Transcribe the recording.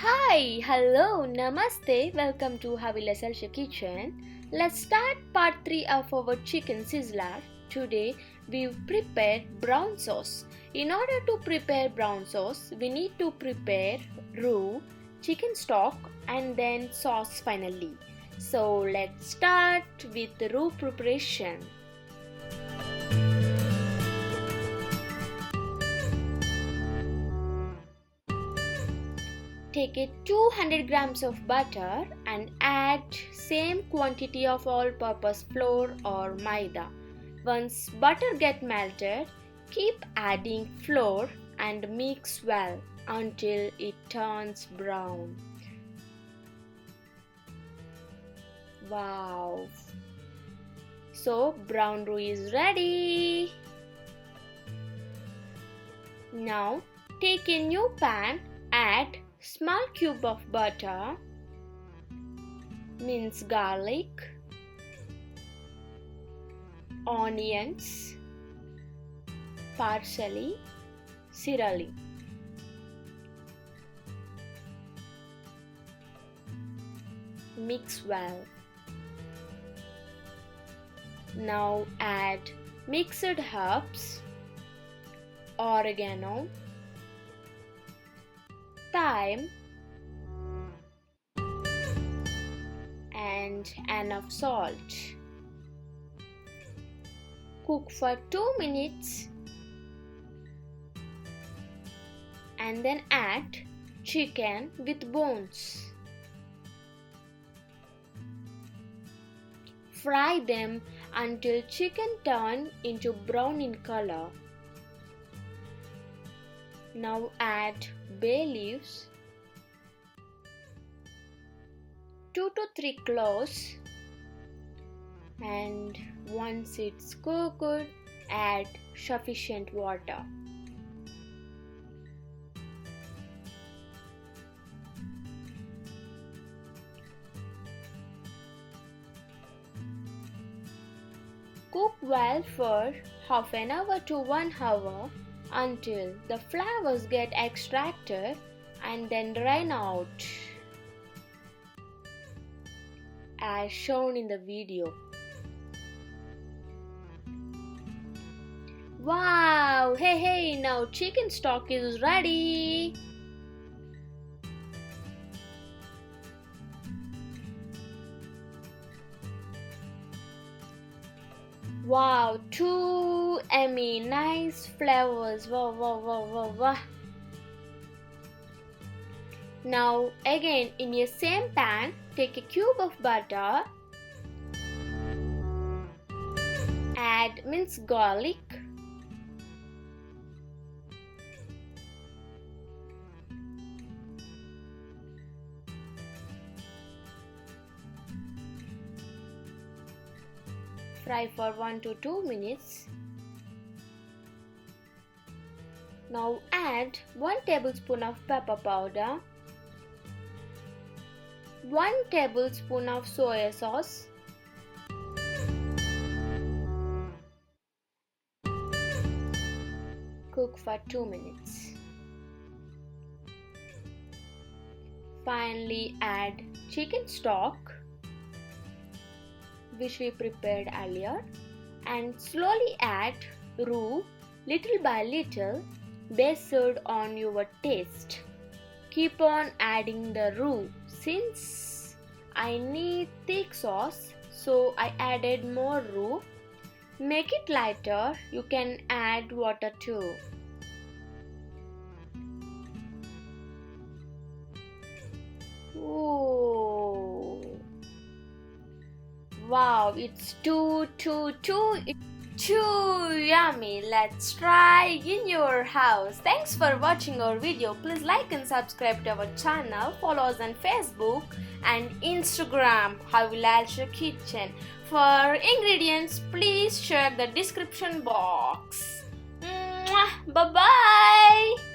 Hi, hello, namaste, welcome to havilahelshakitchen. Let's start part 3 of our chicken sizzler. Today we've prepared brown sauce. In order to prepare brown sauce, we need to prepare roux, chicken stock and then sauce finally. So let's start with the roux preparation. Take a 200 grams of butter and add same quantity of all-purpose flour or maida. Once butter gets melted, keep adding flour and mix well until it turns brown. Wow! So brown roux is ready. Now take a new pan, add small cube of butter, mince garlic, onions, parsley, celery. Mix well. Now add mixed herbs, oregano, thyme and enough salt. Cook for 2 minutes and then add chicken with bones. Fry them until chicken turns into brown in color. Now add bay leaves, 2 to 3 cloves, and once it's cooked, add sufficient water. Cook well for half an hour to 1 hour until the flavors get extracted and then drain out as shown in the video. Wow! Hey, now chicken stock is ready. Wow, two yummy, nice flavors. Wow. Now again in your same pan, take a cube of butter, add minced garlic, fry for 1 to 2 minutes. Now add 1 tablespoon of pepper powder, 1 tablespoon of soy sauce, cook for 2 minutes. Finally add chicken stock which we prepared earlier and slowly add roux little by little based on your taste. Keep on adding the roux. Since I need thick sauce, so I added more roux. Make it lighter, you can add water too. Ooh. Wow, it's too yummy. Let's try in your house. Thanks for watching our video. Please like and subscribe to our channel. Follow us on Facebook and Instagram, havilahelshakitchen. For ingredients, please check the description box. Bye bye.